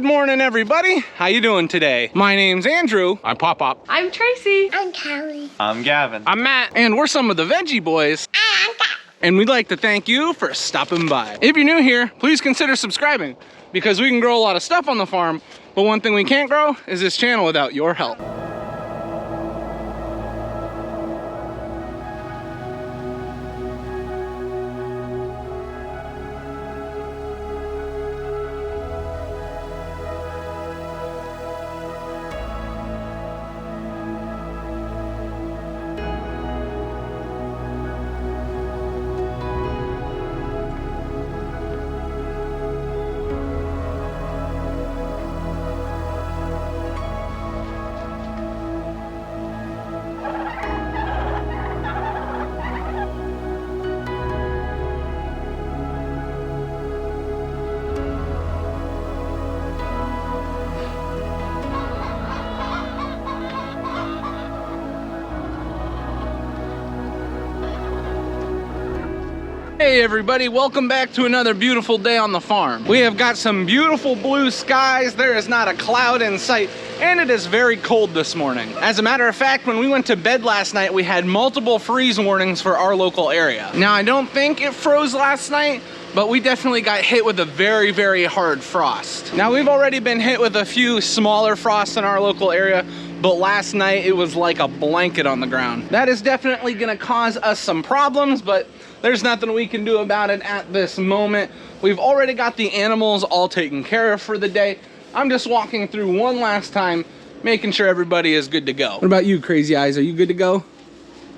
Good morning, everybody. How you doing today? My name's Andrew. I'm Pop-Pop. I'm Tracy. I'm Callie. I'm Gavin. I'm Matt. And we're some of the Veggie boys. And we'd like to thank you for stopping by. If you're new here, please consider subscribing because we can grow a lot of stuff on the farm, but one thing we can't grow is this channel without your help. Hey everybody, welcome back to another beautiful day on the farm. We have got some beautiful blue skies, there is not a cloud in sight, and it is very cold this morning. As a matter of fact, when we went to bed last night, we had multiple freeze warnings for our local area. Now, I don't think it froze last night, but we definitely got hit with a very, very hard frost. Now, we've already been hit with a few smaller frosts in our local area, but last night it was like a blanket on the ground. That is definitely gonna cause us some problems, but there's nothing we can do about it at this moment. We've already got the animals all taken care of for the day. I'm just walking through one last time, making sure everybody is good to go. What about you, Crazy Eyes? Are you good to go?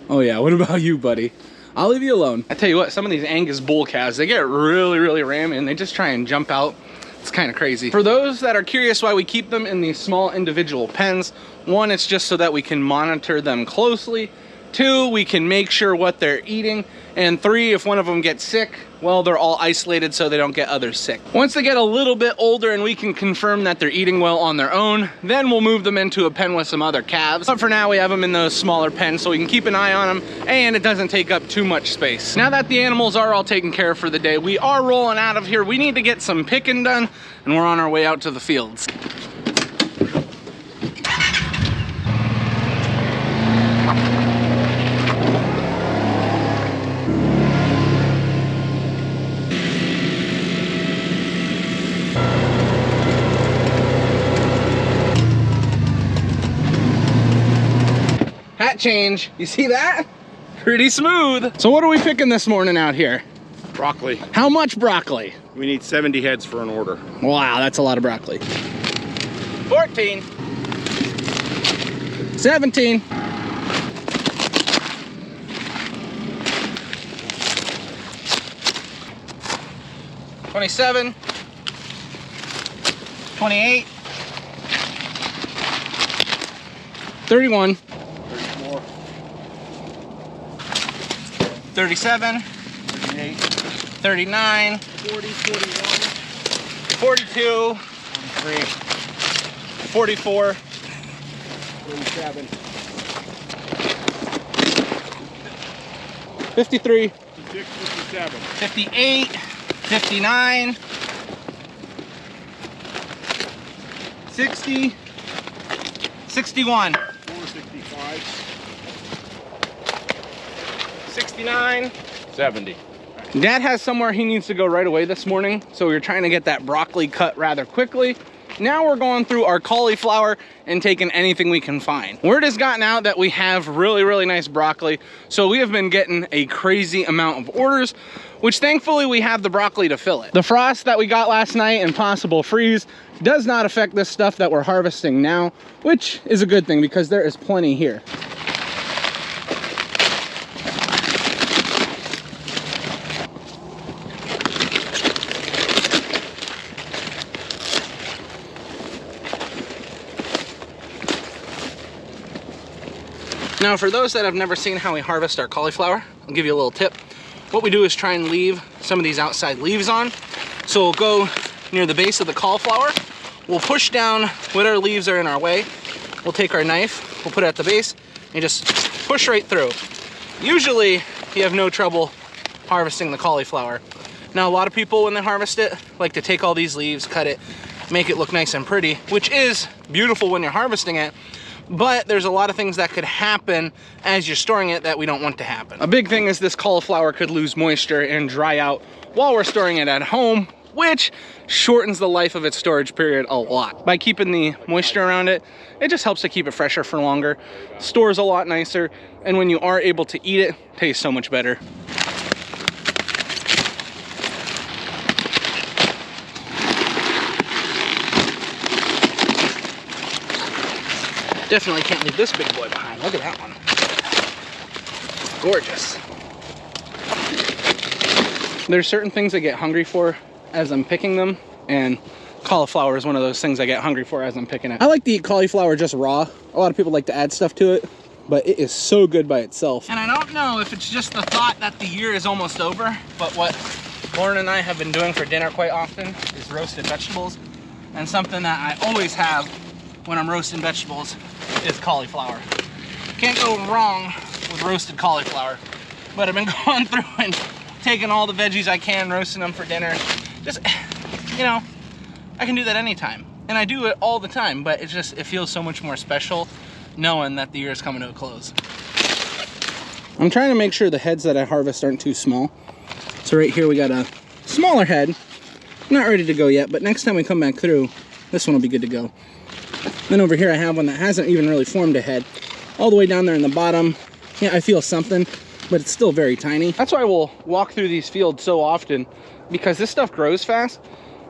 Oh yeah, what about you, buddy? I'll leave you alone. I tell you what, some of these Angus bull calves, they get really, really rammy and they just try and jump out. It's kind of crazy. For those that are curious why we keep them in these small individual pens, one, it's just so that we can monitor them closely. Two, we can make sure what they're eating. And three, if one of them gets sick, well, they're all isolated so they don't get others sick. Once they get a little bit older and we can confirm that they're eating well on their own, then we'll move them into a pen with some other calves. But for now, we have them in those smaller pens so we can keep an eye on them and it doesn't take up too much space. Now that the animals are all taken care of for the day, we are rolling out of here. We need to get some picking done and we're on our way out to the fields. Hat change, you see that? Pretty smooth. So what are we picking this morning out here? Broccoli. How much broccoli? We need 70 heads for an order. Wow, that's a lot of broccoli. 14. 17. 27. 28. 31. 37, 38, 39, 40, 41, 42, 43, 44, 47, 53, 56, 57, 58, 59, 60, 61, 465. 69, 70. Dad has somewhere he needs to go right away this morning, so we were trying to get that broccoli cut rather quickly. Now we're going through our cauliflower and taking anything we can find. Word has gotten out that we have really, really nice broccoli, so we have been getting a crazy amount of orders, which thankfully we have the broccoli to fill it. The frost that we got last night and possible freeze does not affect this stuff that we're harvesting now, which is a good thing because there is plenty here. Now, for those that have never seen how we harvest our cauliflower, I'll give you a little tip. What we do is try and leave some of these outside leaves on. So we'll go near the base of the cauliflower, we'll push down whatever leaves are in our way, we'll take our knife, we'll put it at the base, and just push right through. Usually, you have no trouble harvesting the cauliflower. Now, a lot of people, when they harvest it, like to take all these leaves, cut it, make it look nice and pretty, which is beautiful when you're harvesting it. But there's a lot of things that could happen as you're storing it that we don't want to happen. A big thing is this cauliflower could lose moisture and dry out while we're storing it at home, which shortens the life of its storage period a lot. By keeping the moisture around it, it just helps to keep it fresher for longer, stores a lot nicer, and when you are able to eat it, tastes so much better. Definitely can't leave this big boy behind. Look at that one. Gorgeous. There's certain things I get hungry for as I'm picking them, and cauliflower is one of those things I get hungry for as I'm picking it. I like to eat cauliflower just raw. A lot of people like to add stuff to it, but it is so good by itself. And I don't know if it's just the thought that the year is almost over, but what Lauren and I have been doing for dinner quite often is roasted vegetables. And something that I always have when I'm roasting vegetables is cauliflower. Can't go wrong with roasted cauliflower. But I've been going through and taking all the veggies I can, roasting them for dinner. Just, you know, I can do that anytime. And I do it all the time, but it's just, it feels so much more special knowing that the year is coming to a close. I'm trying to make sure the heads that I harvest aren't too small. So right here we got a smaller head. Not ready to go yet, but next time we come back through, this one will be good to go. Then over here I have one that hasn't even really formed a head. All the way down there in the bottom, yeah, I feel something, but it's still very tiny. That's why we'll walk through these fields so often, because this stuff grows fast,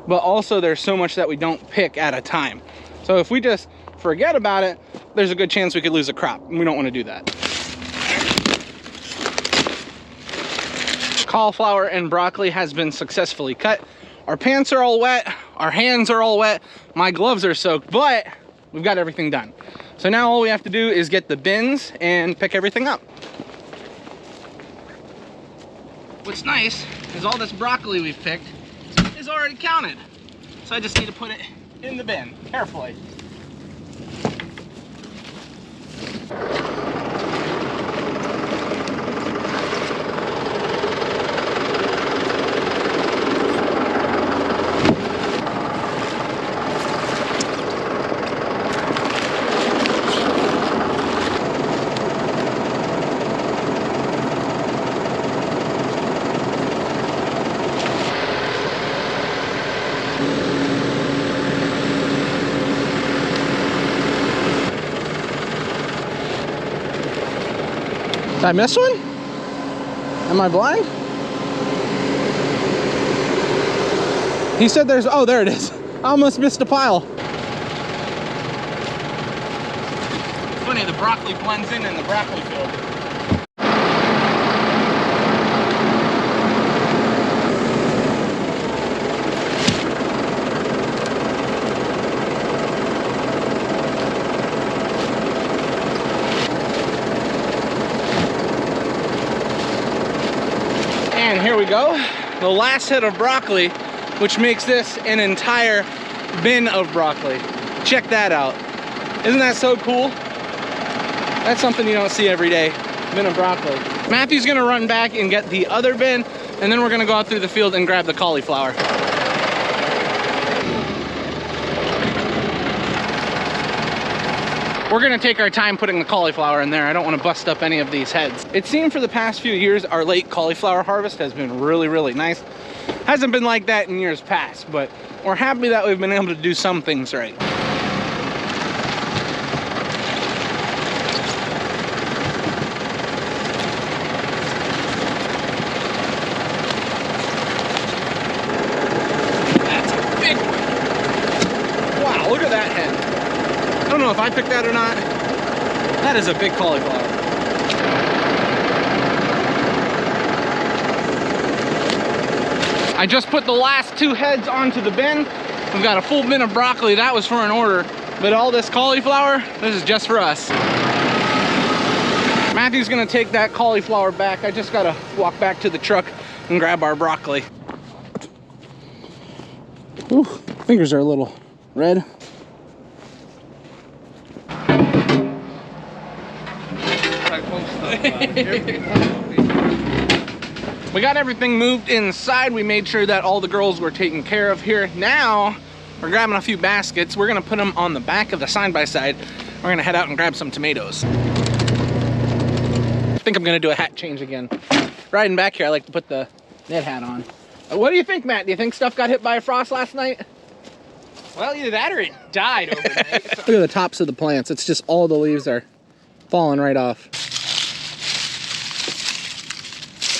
but also there's so much that we don't pick at a time. So if we just forget about it, there's a good chance we could lose a crop, and we don't want to do that. Cauliflower and broccoli has been successfully cut. Our pants are all wet, our hands are all wet, my gloves are soaked, but we've got everything done. So now all we have to do is get the bins and pick everything up. What's nice is all this broccoli we've picked is already counted. So I just need to put it in the bin carefully. Did I miss one? Am I blind? He said there's, oh, there it is. I almost missed a pile. It's funny, the broccoli blends in the broccoli field. And here we go, the last head of broccoli, which makes this an entire bin of broccoli. Check that out. Isn't that so cool? That's something you don't see every day, bin of broccoli. Matthew's gonna run back and get the other bin, and then we're gonna go out through the field and grab the cauliflower. We're gonna take our time putting the cauliflower in there. I don't wanna bust up any of these heads. It seemed for the past few years, our late cauliflower harvest has been really, really nice. Hasn't been like that in years past, but we're happy that we've been able to do some things right. That's a big one. Wow, look at that head. I don't know if I picked that or not. That is a big cauliflower. I just put the last two heads onto the bin. We've got a full bin of broccoli. That was for an order. But all this cauliflower, this is just for us. Matthew's gonna take that cauliflower back. I just gotta walk back to the truck and grab our broccoli. Ooh, fingers are a little red. We got everything moved inside. We made sure that all the girls were taken care of here. Now we're grabbing a few baskets. We're gonna put them on the back of the side-by-side. We're gonna head out and grab some tomatoes. I think I'm gonna do a hat change again. Riding back here, I like to put the knit hat on. What do you think, Matt? Do you think stuff got hit by a frost last night? Well, either that or it died overnight. Look at the tops of the plants. It's just all the leaves are falling right off.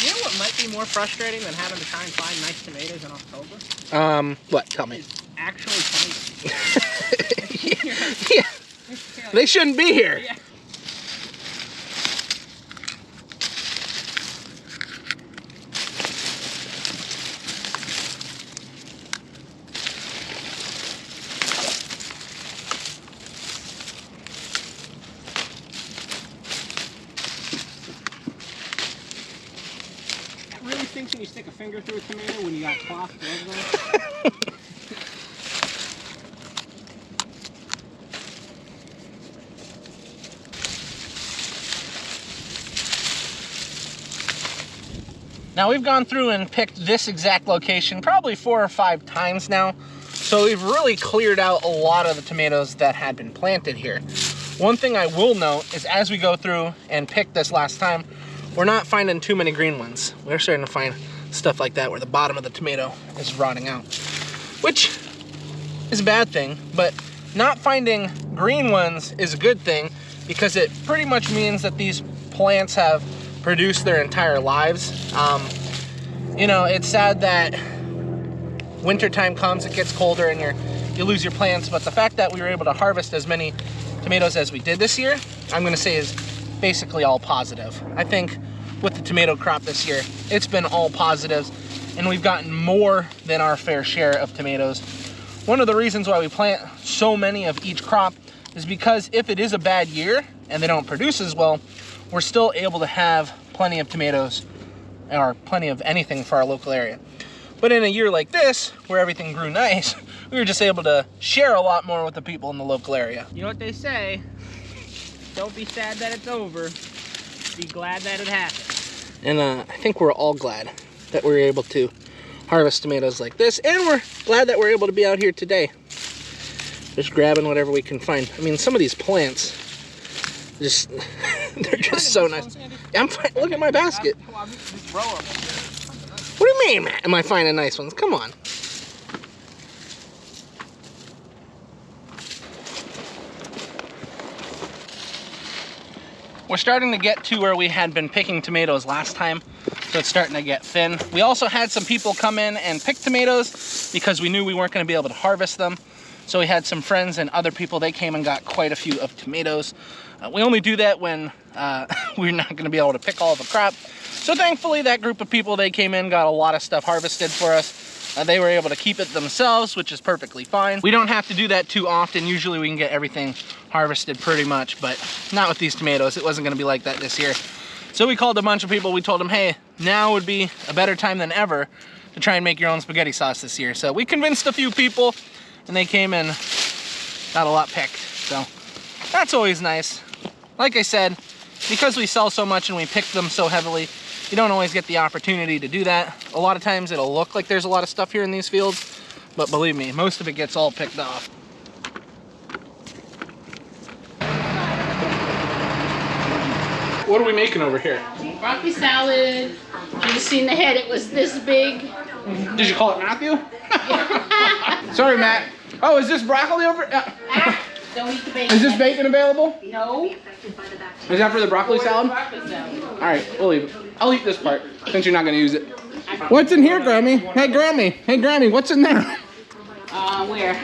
You know what might be more frustrating than having to try and find nice tomatoes in October? What? Tell me. Is actually finding them. Yeah. They shouldn't be here. Yeah. Really thinks when you stick a finger through a tomato when you got cloth gloves on? Now we've gone through and picked this exact location probably 4 or 5 times now. So we've really cleared out a lot of the tomatoes that had been planted here. One thing I will note is as we go through and pick this last time, we're not finding too many green ones. We're starting to find stuff like that where the bottom of the tomato is rotting out, which is a bad thing, but not finding green ones is a good thing because it pretty much means that these plants have produced their entire lives. You know, it's sad that wintertime comes, it gets colder and you lose your plants, but the fact that we were able to harvest as many tomatoes as we did this year, I'm gonna say is basically all positive. I think with the tomato crop this year, it's been all positives and we've gotten more than our fair share of tomatoes. One of the reasons why we plant so many of each crop is because if it is a bad year and they don't produce as well, we're still able to have plenty of tomatoes or plenty of anything for our local area. But in a year like this, where everything grew nice, we were just able to share a lot more with the people in the local area. You know what they say? Don't be sad that it's over. Be glad that it happened. And I think we're all glad that we were able to harvest tomatoes like this, and we're glad that we're able to be out here today. Just grabbing whatever we can find. I mean, some of these plants, just, they're just so nice. I'm fine. Look at my basket. What do you mean, Matt? Am I finding nice ones? Come on. We're starting to get to where we had been picking tomatoes last time, so it's starting to get thin. We also had some people come in and pick tomatoes because we knew we weren't going to be able to harvest them. So we had some friends and other people, they came and got quite a few of tomatoes. We only do that when we're not going to be able to pick all the crop. So thankfully that group of people, they came in, got a lot of stuff harvested for us. They were able to keep it themselves, which is perfectly fine. We don't have to do that too often. Usually we can get everything harvested pretty much, but not with these tomatoes. It wasn't gonna be like that this year. So we called a bunch of people. We told them, hey, now would be a better time than ever to try and make your own spaghetti sauce this year. So we convinced a few people and they came and got a lot picked. So that's always nice. Like I said, because we sell so much and we pick them so heavily, you don't always get the opportunity to do that. A lot of times it'll look like there's a lot of stuff here in these fields, but believe me, most of it gets all picked off. What are we making over here? Broccoli salad. You've seen the head, it was this big. Did you call it Matthew? Sorry, Matt. Oh, is this broccoli over? Don't eat the bacon. Is this bacon available? No. Is that for the broccoli salad? Broccoli salad. All right, we'll leave it. I'll eat this part since you're not gonna use it. What's in here, Grammy? Hey, Grammy. Hey, Grammy, what's in there? Where?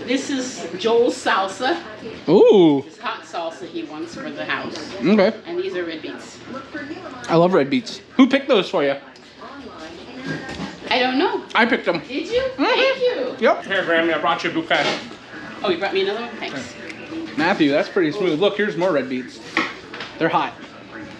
This is Joel's salsa. Ooh. It's hot salsa he wants for the house. Okay. And these are red beets. I love red beets. Who picked those for you? I don't know. I picked them. Did you? Thank you. Yep. Here, Grammy, I brought you a bouquet. Oh, you brought me another one? Thanks. Matthew, that's pretty smooth. Look, here's more red beets. They're hot.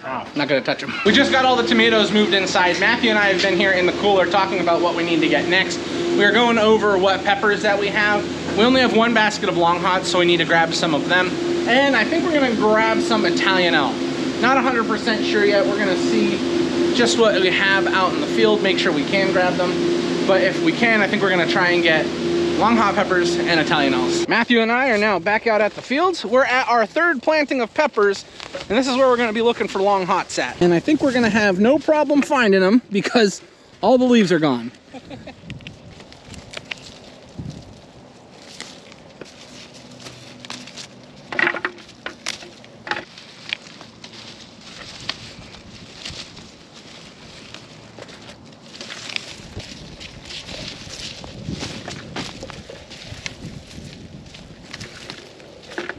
Wow. Not gonna touch them. We just got all the tomatoes moved inside. Matthew and I have been here in the cooler talking about what we need to get next. We are going over what peppers that we have. We only have one basket of long hots, so we need to grab some of them. And I think we're gonna grab some Italian elm. Not 100% sure yet. We're gonna see just what we have out in the field, make sure we can grab them. But if we can, I think we're gonna try and get long hot peppers, and Italianos. Matthew and I are now back out at the fields. We're at our third planting of peppers, and this is where we're gonna be looking for long hots at. And I think we're gonna have no problem finding them because all the leaves are gone.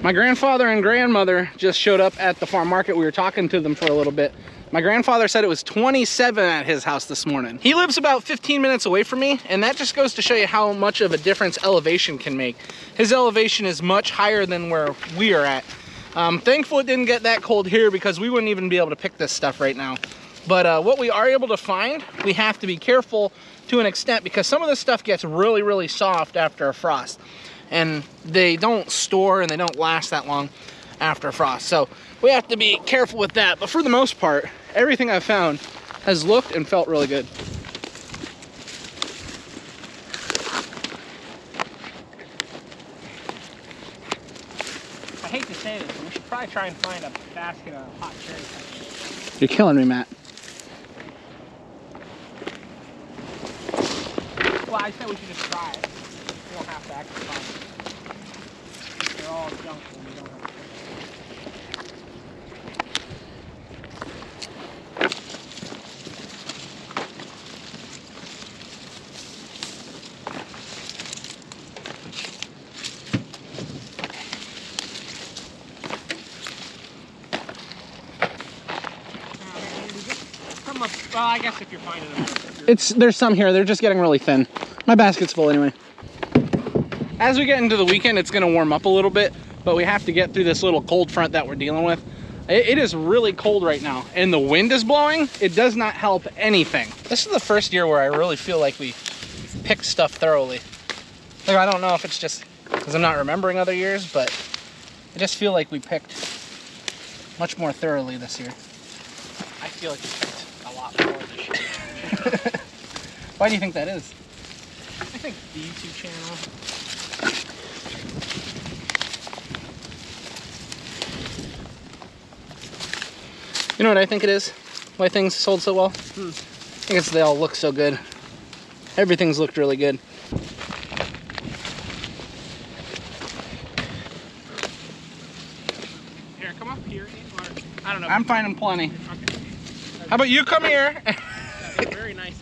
My grandfather and grandmother just showed up at the farm market. We were talking to them for a little bit. My grandfather said it was 27 at his house this morning. He lives about 15 minutes away from me, and that just goes to show you how much of a difference elevation can make. His elevation is much higher than where we are at. Thankful it didn't get that cold here because we wouldn't even be able to pick this stuff right now. But what we are able to find, we have to be careful to an extent because some of this stuff gets really, really soft after a frost. And they don't store and they don't last that long after frost. So we have to be careful with that. But for the most part, everything I've found has looked and felt really good. I hate to say this, but we should probably try and find a basket of hot cherry peppers. You're killing me, Matt. Well, I said we should just try it. We don't have to actually find it. They're all junk when we don't have to. Well, I guess if you're finding them. There's some here. They're just getting really thin. My basket's full anyway. As we get into the weekend, it's gonna warm up a little bit, but we have to get through this little cold front that we're dealing with. It is really cold right now, and the wind is blowing. It does not help anything. This is the first year where I really feel like we've picked stuff thoroughly. Like, I don't know if it's just because I'm not remembering other years, but I just feel like we picked much more thoroughly this year. I feel like we picked a lot more this year. Why do you think that is? I think the YouTube channel. You know what I think it is? Why things sold so well? I think it's they all look so good. Everything's looked really good. Here, come up here. Or, I don't know. I'm finding plenty. Okay. How about you come here? That's very nice.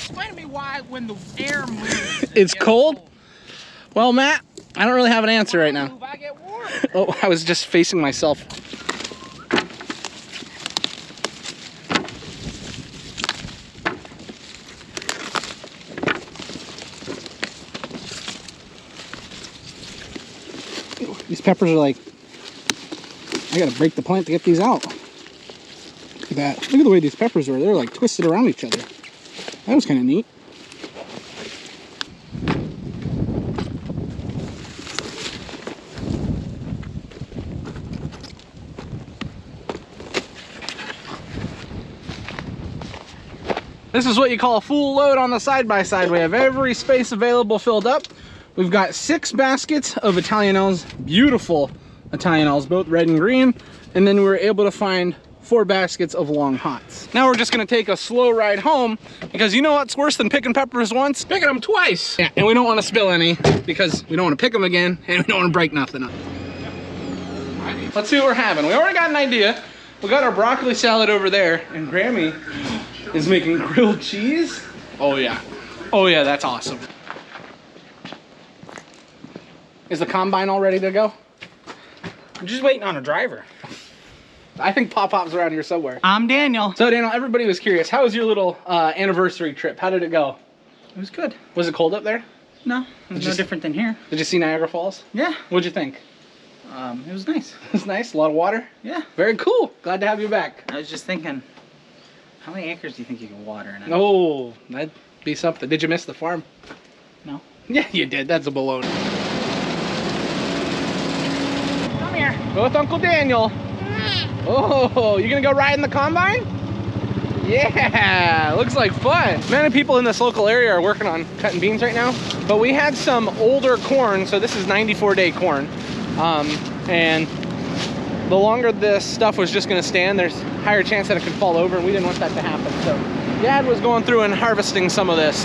Explain to me why when the air moves, It's cold? Well, Matt, I don't really have an answer right now. Move, I get warm. Oh, I was just facing myself. These peppers are like, I gotta break the plant to get these out. Look at that. Look at the way these peppers are. They're like twisted around each other. That was kind of neat. This is what you call a full load on the side-by-side. We have every space available filled up. We've got 6 baskets of Italianos, beautiful Italianos, both red and green. And then we were able to find 4 baskets of long hots. Now we're just gonna take a slow ride home because you know what's worse than picking peppers once? Picking them twice. Yeah, and we don't wanna spill any because we don't wanna pick them again and we don't wanna break nothing up. Let's see what we're having. We already got an idea. We got our broccoli salad over there and Grammy is making grilled cheese. Oh yeah. Oh yeah, that's awesome. Is the combine all ready to go? I'm just waiting on a driver. I think Pop-Pop's around here somewhere. I'm Daniel. So Daniel, everybody was curious. How was your little anniversary trip? How did it go? It was good. Was it cold up there? No, it was no different than here. Did you see Niagara Falls? Yeah. What'd you think? It was nice. It's nice. A lot of water. Yeah. Very cool. Glad to have you back. I was just thinking, how many acres do you think you can water in it? Oh, that'd be something. Did you miss the farm? No. Yeah, you did. That's a baloney. Come here. Go with Uncle Daniel. Oh, you gonna go ride in the combine? Yeah, looks like fun. Many people in this local area are working on cutting beans right now, but we had some older corn, so this is 94-day corn. And the longer this stuff was just gonna stand, there's a higher chance that it could fall over, and we didn't want that to happen. So Dad was going through and harvesting some of this.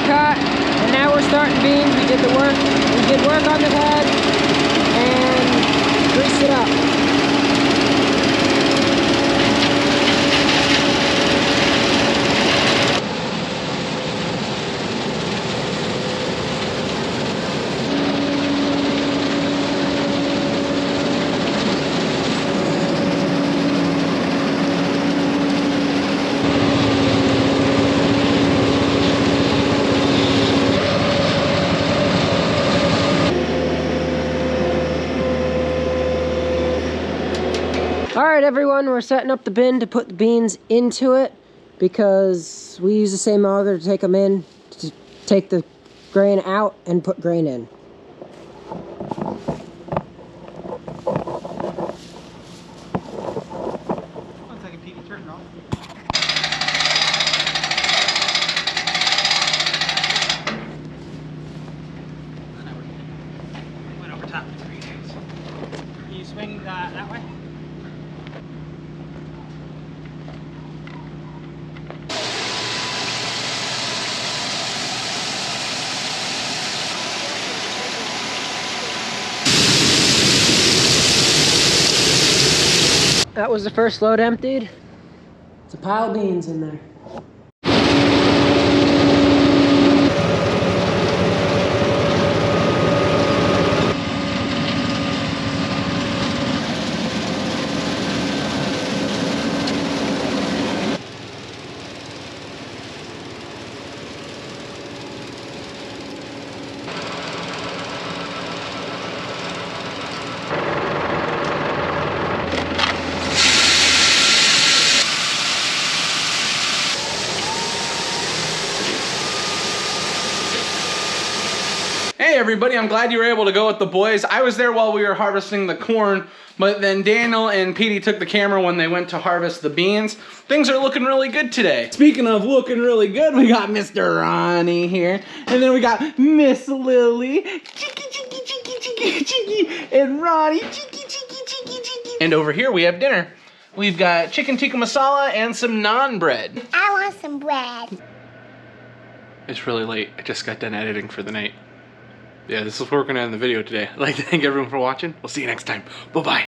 Cut, and now we're starting beans. We did work on the head and greased it up. Alright everyone, we're setting up the bin to put the beans into it because we use the same auger to take them in, to take the grain out and put grain in. One second, Petey, turn it off. Went over top of the greenhouse. Can you swing that way? That was the first load emptied. It's a pile of beans in there. Hey everybody, I'm glad you were able to go with the boys. I was there while we were harvesting the corn, but then Daniel and Petey took the camera when they went to harvest the beans. Things are looking really good today. Speaking of looking really good, we got Mr. Ronnie here, and then we got Miss Lily, cheeky, cheeky, cheeky, cheeky, cheeky, and Ronnie, cheeky, cheeky, cheeky, cheeky. And over here we have dinner. We've got chicken tikka masala and some naan bread. I want some bread. It's really late. I just got done editing for the night. Yeah, this is what we're gonna end the video today. I'd like to thank everyone for watching. We'll see you next time. Bye-bye.